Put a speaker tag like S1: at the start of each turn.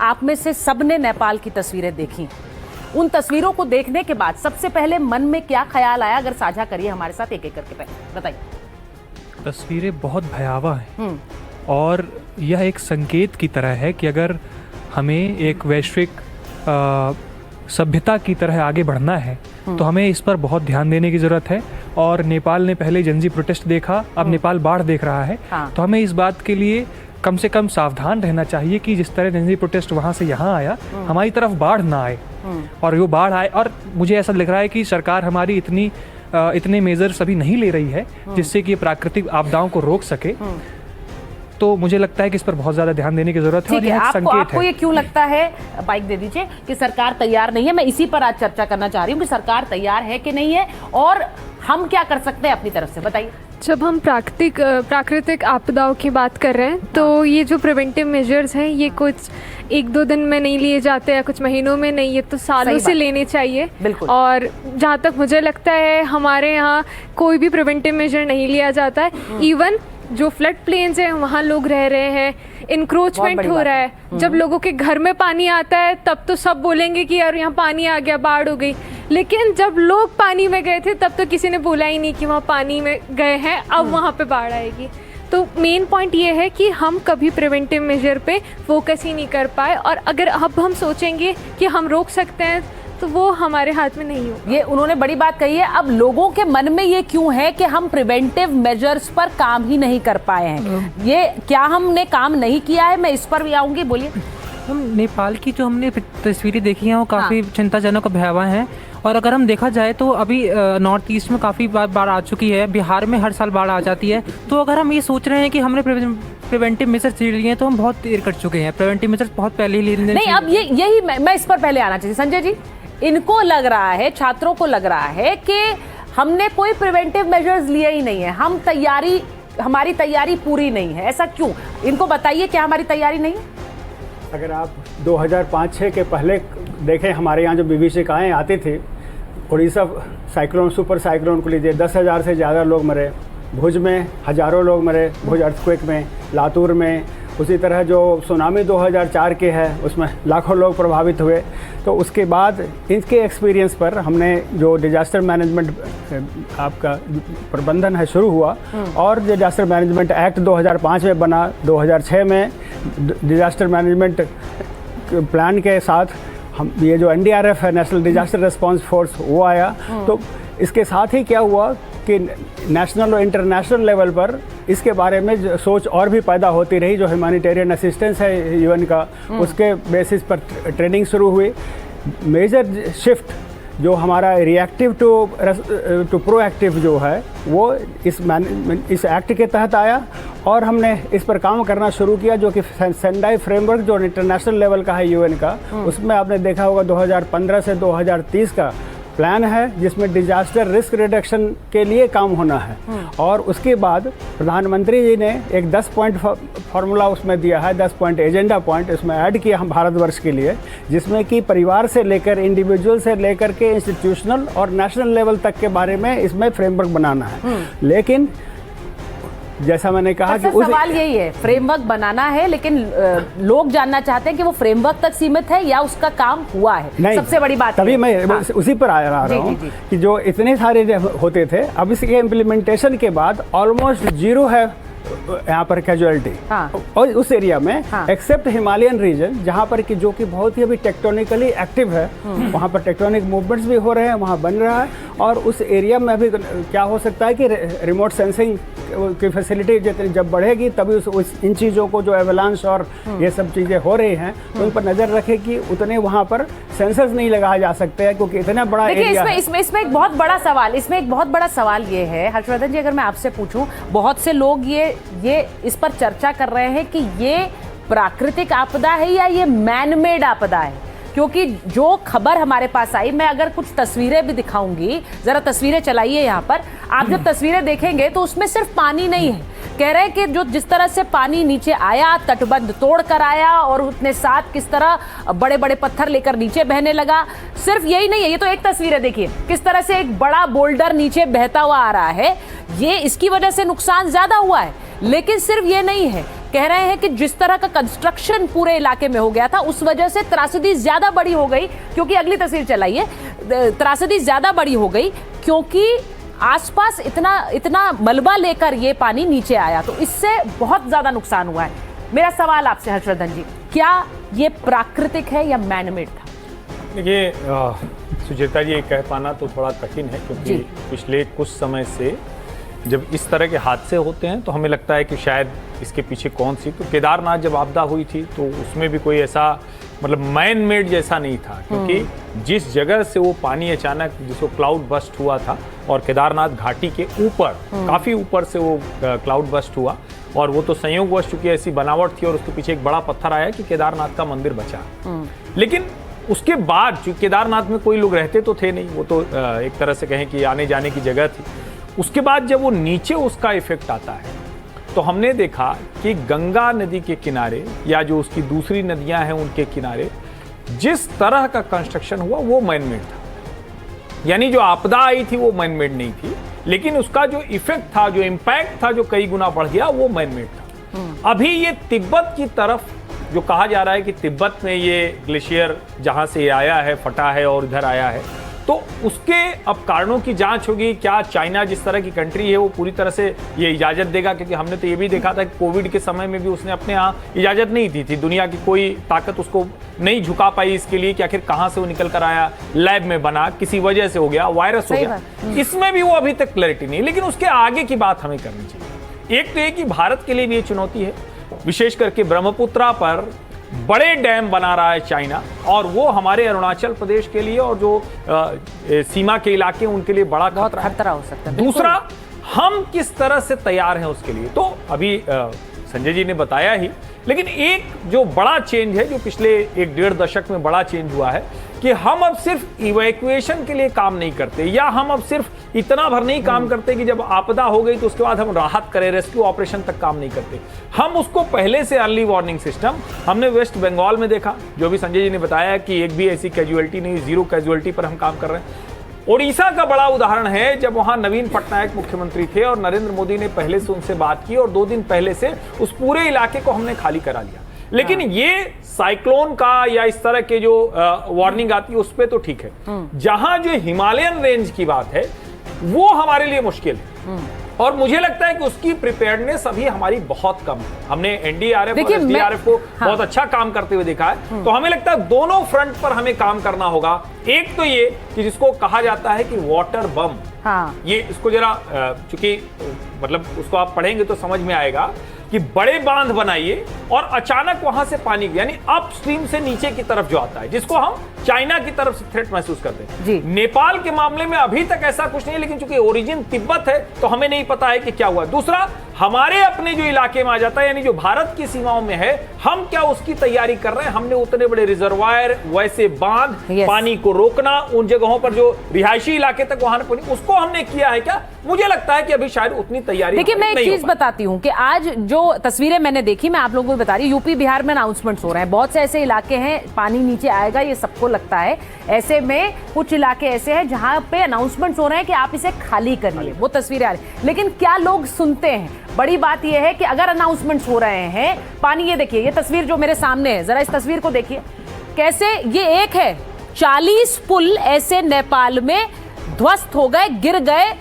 S1: आप में से सबने नेपाल की तस्वीरें देखी। उन तस्वीरों को देखने के बाद सबसे पहले मन में क्या ख्याल आया, अगर साझा करिए हमारे साथ एक एक करके बताइए।
S2: तस्वीरें बहुत भयावह हैं और यह एक संकेत की तरह है कि अगर हमें एक वैश्विक सभ्यता की तरह आगे बढ़ना है तो हमें इस पर बहुत ध्यान देने की ज़रूरत है। और नेपाल ने पहले जनजी प्रोटेस्ट देखा, अब नेपाल बाढ़ देख रहा है। तो हमें इस बात के लिए कम से कम सावधान रहना चाहिए कि जिस तरह जनजी प्रोटेस्ट वहाँ से यहाँ आया, हमारी तरफ बाढ़ ना आए और वो बाढ़ आए। और मुझे ऐसा लग रहा है कि सरकार हमारी इतने मेजर्स अभी नहीं ले रही है जिससे कि प्राकृतिक आपदाओं को रोक सके। तो मुझे लगता है कि इस पर बहुत ज्यादा ध्यान देने की जरूरत है। और यह एक संकेत
S1: आपको ये क्यों लगता है, बाइक दे दीजिए, कि सरकार तैयार नहीं है? मैं इसी पर आज चर्चा करना चाह रही हूँ कि सरकार तैयार है कि नहीं है और हम क्या कर सकते हैं अपनी तरफ से, बताइए।
S3: जब हम प्राकृतिक आपदाओं की बात कर रहे हैं तो ये जो प्रिवेंटिव मेजर्स हैं ये कुछ एक दो दिन में नहीं लिए जाते या कुछ महीनों में नहीं, ये तो सालों से लेने चाहिए। और जहाँ तक मुझे लगता है हमारे यहाँ कोई भी प्रिवेंटिव मेजर नहीं लिया जाता है। इवन जो फ्लड प्लेन्स हैं वहाँ लोग रह रहे हैं, इंक्रोचमेंट हो रहा है। जब लोगों के घर में पानी आता है तब तो सब बोलेंगे कि यार यहाँ पानी आ गया, बाढ़ हो गई, लेकिन जब लोग पानी में गए थे तब तो किसी ने बोला ही नहीं कि वहाँ पानी में गए हैं, अब वहाँ पे बाढ़ आएगी। तो मेन पॉइंट ये है कि हम कभी प्रिवेंटिव मेजर पे फोकस ही नहीं कर पाए, और अगर अब हम सोचेंगे कि हम रोक सकते हैं तो वो हमारे हाथ में नहीं हो।
S1: ये उन्होंने बड़ी बात कही है। अब लोगों के मन में ये क्यों है कि हम प्रिवेंटिव मेजर्स पर काम ही नहीं कर पाए हैं? ये क्या हमने काम नहीं किया है? मैं इस पर भी आऊंगी, बोलिए।
S4: हम नेपाल की जो हमने तस्वीरें देखी हैं वो काफ़ी चिंताजनक और भयावह हैं। और अगर हम देखा जाए तो अभी नॉर्थ ईस्ट में काफ़ी बाढ़ आ चुकी है, बिहार में हर साल बाढ़ आ जाती है। तो अगर हम ये सोच रहे हैं कि हमने प्रिवेंटिव मेजर्स ले लिए हैं तो हम बहुत देर कर चुके हैं। प्रिवेंटिव मेजर्स बहुत पहले ही ले
S1: नहीं, अब यही मैं इस पर पहले आना चाहिए। संजय जी, इनको लग रहा है, छात्रों को लग रहा है कि हमने कोई प्रिवेंटिव मेजर्स लिए ही नहीं है, हमारी तैयारी पूरी नहीं है। ऐसा क्यों? इनको बताइए, क्या हमारी तैयारी नहीं है?
S5: अगर आप 2005-06 के पहले देखें, हमारे यहाँ जो विभीषिकाएँ आती थी, उड़ीसा साइक्लोन, सुपर साइक्लोन को लीजिए, 10,000 से ज़्यादा लोग मरे। भुज में हज़ारों लोग मरे, भुज अर्थक्वेक में, लातूर में। उसी तरह जो सुनामी 2004 के है उसमें लाखों लोग प्रभावित हुए। तो उसके बाद इनके एक्सपीरियंस पर हमने जो डिजास्टर मैनेजमेंट आपका प्रबंधन है शुरू हुआ, और डिजास्टर मैनेजमेंट एक्ट 2005 में बना। 2006 में डिजास्टर मैनेजमेंट प्लान के साथ हम ये जो NDRF है, नेशनल डिजास्टर रिस्पांस फोर्स, वो आया। तो इसके साथ ही क्या हुआ कि नेशनल और इंटरनेशनल लेवल पर इसके बारे में सोच और भी पैदा होती रही। जो ह्यूमैनिटेरियन असिस्टेंस है UN का, उसके बेसिस पर ट्रेनिंग शुरू हुई। मेजर शिफ्ट जो हमारा रिएक्टिव टू प्रोएक्टिव जो है वो इस एक्ट के तहत आया, और हमने इस पर काम करना शुरू किया, जो कि सेंडाई फ्रेमवर्क जो इंटरनेशनल लेवल का है UN का, उसमें आपने देखा होगा 2015 से 2030 का प्लान है जिसमें डिजास्टर रिस्क रिडक्शन के लिए काम होना है। और उसके बाद प्रधानमंत्री जी ने एक 10 पॉइंट फार्मूला उसमें दिया है, 10 पॉइंट एजेंडा पॉइंट इसमें ऐड किया हम भारतवर्ष के लिए, जिसमें कि परिवार से लेकर इंडिविजुअल से लेकर के इंस्टीट्यूशनल और नेशनल लेवल तक के बारे में इसमें फ्रेमवर्क बनाना है। लेकिन जैसा मैंने कहा कि
S1: सवाल यही है, फ्रेमवर्क बनाना है, लेकिन लोग जानना चाहते हैं कि वो फ्रेमवर्क तक सीमित है या उसका काम हुआ है। नहीं, सबसे बड़ी बात
S5: तभी मैं उसी पर आ रहा हूँ कि जो इतने सारे होते थे, अब इसके इम्प्लीमेंटेशन के बाद ऑलमोस्ट जीरो है यहाँ पर कैजुअलिटी। और उस एरिया में एक्सेप्ट हिमालयन रीजन, जहाँ पर कि जो कि बहुत ही अभी टेक्टोनिकली एक्टिव है, वहाँ पर टेक्टोनिक मूवमेंट्स भी हो रहे हैं, वहाँ बन रहा है। और उस एरिया में अभी क्या हो सकता है कि रिमोट सेंसिंग की फैसिलिटी जब बढ़ेगी तभी इन चीज़ों को, जो एवलांस और ये सब चीज़ें हो रही हैं, तो उन पर नज़र रखे कि उतने वहाँ पर सेंसर्स नहीं लगाया जा सकते हैं, क्योंकि इतना बड़ा एरिया है।
S1: इसमें एक बहुत बड़ा सवाल ये है, हर्षवर्धन जी, अगर मैं आपसे पूछूं, बहुत से लोग ये इस पर चर्चा कर रहे हैं कि ये प्राकृतिक आपदा है या ये मैनमेड आपदा है, क्योंकि जो खबर हमारे पास आई, मैं अगर कुछ तस्वीरें भी दिखाऊंगी, जरा तस्वीरें चलाइए यहाँ पर। आप जब तस्वीरें देखेंगे तो उसमें सिर्फ पानी नहीं है, कह रहे हैं कि जो जिस तरह से पानी नीचे आया, तटबंध तोड़ कर आया, और उतने साथ किस तरह बड़े बड़े पत्थर लेकर नीचे बहने लगा। सिर्फ यही नहीं है, ये तो एक तस्वीर है, देखिए किस तरह से एक बड़ा बोल्डर नीचे बहता हुआ आ रहा है, ये इसकी वजह से नुकसान ज्यादा हुआ है। लेकिन सिर्फ ये नहीं है, कह रहे हैं कि जिस तरह का कंस्ट्रक्शन पूरे इलाके में हो गया था उस वजह से त्रासदी ज्यादा बड़ी हो गई, क्योंकि अगली तस्वीर चलाइए, त्रासदी ज्यादा बड़ी हो गई क्योंकि आसपास इतना मलबा लेकर ये पानी नीचे आया, तो इससे बहुत ज्यादा नुकसान हुआ है। मेरा सवाल आपसे हर्षवर्धन जी, क्या ये प्राकृतिक है या मैनमेड था?
S6: देखिए सुचेता जी, ये कह पाना तो थोड़ा कठिन है, क्योंकि पिछले कुछ समय से जब इस तरह के हादसे होते हैं तो हमें लगता है कि शायद इसके पीछे कौन सी, तो केदारनाथ जब आपदा हुई थी तो उसमें भी कोई ऐसा मतलब मैन मेड जैसा नहीं था, क्योंकि जिस जगह से वो पानी अचानक जिसको क्लाउड बस्ट हुआ था और केदारनाथ घाटी के ऊपर काफ़ी ऊपर से वो क्लाउड बस्ट हुआ, और वो तो संयोगवश चूंकि ऐसी बनावट थी और उसके पीछे एक बड़ा पत्थर आया कि केदारनाथ का मंदिर बचा। लेकिन उसके बाद चूंकि केदारनाथ में कोई लोग रहते तो थे नहीं, वो तो एक तरह से कहें कि आने जाने की जगह थी। उसके बाद जब वो नीचे उसका इफेक्ट आता है तो हमने देखा कि गंगा नदी के किनारे या जो उसकी दूसरी नदियां हैं उनके किनारे जिस तरह का कंस्ट्रक्शन हुआ वो मैनमेड था। यानी जो आपदा आई थी वो मैनमेड नहीं थी, लेकिन उसका जो इफेक्ट था, जो इम्पैक्ट था, जो कई गुना बढ़ गया, वो मैनमेड था। अभी ये तिब्बत की तरफ जो कहा जा रहा है कि तिब्बत में ये ग्लेशियर जहां से आया है, फटा है और इधर आया है, तो उसके अब कारणों की जांच होगी। क्या चाइना जिस तरह की कंट्री है वो पूरी तरह से ये इजाज़त देगा? क्योंकि हमने तो ये भी देखा था कि कोविड के समय में भी उसने अपने यहाँ इजाज़त नहीं दी थी, दुनिया की कोई ताकत उसको नहीं झुका पाई इसके लिए कि आखिर कहाँ से वो निकल कर आया, लैब में बना, किसी वजह से हो गया, वायरस हो गया, इसमें भी वो अभी तक क्लैरिटी नहीं। लेकिन उसके आगे की बात हमें करनी चाहिए। एक तो ये कि भारत के लिए भी ये चुनौती है, विशेष करके ब्रह्मपुत्रा पर बड़े डैम बना रहा है चाइना, और वो हमारे अरुणाचल प्रदेश के लिए और जो सीमा के इलाके उनके लिए बड़ा
S1: खतरा हो सकता है।
S6: दूसरा, हम किस तरह से तैयार हैं उसके लिए, तो अभी संजय जी ने बताया ही, लेकिन एक जो बड़ा चेंज है, जो पिछले 1-1.5 दशक में बड़ा चेंज हुआ है कि हम अब सिर्फ इवैक्यूएशन के लिए काम नहीं करते, या हम अब सिर्फ इतना भर नहीं काम करते कि जब आपदा हो गई तो उसके बाद हम राहत करें, रेस्क्यू ऑपरेशन तक काम नहीं करते। हम उसको पहले से अर्ली वार्निंग सिस्टम, हमने वेस्ट बंगाल में देखा, जो भी संजय जी ने बताया कि एक भी ऐसी कैजुअलिटी नहीं, 0 कैजुअलिटी पर हम काम कर रहे हैं। ओडिशा का बड़ा उदाहरण है, जब वहां नवीन पटनायक मुख्यमंत्री थे और नरेंद्र मोदी ने पहले से उनसे बात की और 2 दिन पहले से उस पूरे इलाके को हमने खाली करा लिया। लेकिन ये साइक्लोन का या इस तरह के जो वार्निंग आती है उस पे तो ठीक है, जहां जो हिमालयन रेंज की बात है वो हमारे लिए मुश्किल है, और मुझे लगता है कि उसकी प्रिपेयर्डनेस अभी हमारी बहुत कम है। हमने एनडीआरएफ और एसडीआरएफ को बहुत अच्छा काम करते हुए देखा है, तो हमें लगता है दोनों फ्रंट पर हमें काम करना होगा। एक तो ये कि जिसको कहा जाता है कि वाटर बम, ये इसको जरा चूंकि मतलब उसको आप पढ़ेंगे तो समझ में आएगा कि बड़े बांध बनाइए और अचानक वहां से पानी, यानी अपस्ट्रीम से नीचे की तरफ जो आता है, जिसको हम चाइना की तरफ से थ्रेट महसूस करते हैं। नेपाल के मामले में अभी तक ऐसा कुछ नहीं है, लेकिन चूंकि ओरिजिन तिब्बत है तो हमें नहीं पता है कि क्या हुआ। दूसरा, हमारे अपने जो इलाके में आ जाता है, यानी जो भारत की सीमाओं में है, हम क्या उसकी तैयारी कर रहे हैं? हमने उतने बड़े रिजर्वायर, वैसे बांध, पानी को रोकना, उन जगहों पर जो रिहायशी इलाके तक वहां उसको हमने किया है क्या? मुझे लगता है कि अभी शायद उतनी तैयारी।
S1: देखिए, मैं एक चीज बताती हूँ कि आज जो तस्वीरें मैंने देखी, मैं आप लोगों को बता रही हूँ, यूपी बिहार में अनाउंसमेंट्स हो रहे हैं, बहुत से ऐसे इलाके हैं पानी नीचे आएगा, ये सबको लगता है। ऐसे में कुछ इलाके ऐसे हैं जहां पे अनाउंसमेंट्स हो रहे हैं कि आप इसे खाली करिए, वो तस्वीरें आ रही। लेकिन क्या लोग सुनते हैं? बड़ी बात यह है कि अगर अनाउंसमेंट्स हो रहे हैं, पानी, ये देखिए, ये तस्वीर जो मेरे सामने है, जरा इस तस्वीर को देखिए कैसे, ये एक है, 40 पुल ऐसे नेपाल में ध्वस्त हो गए, गिर गए,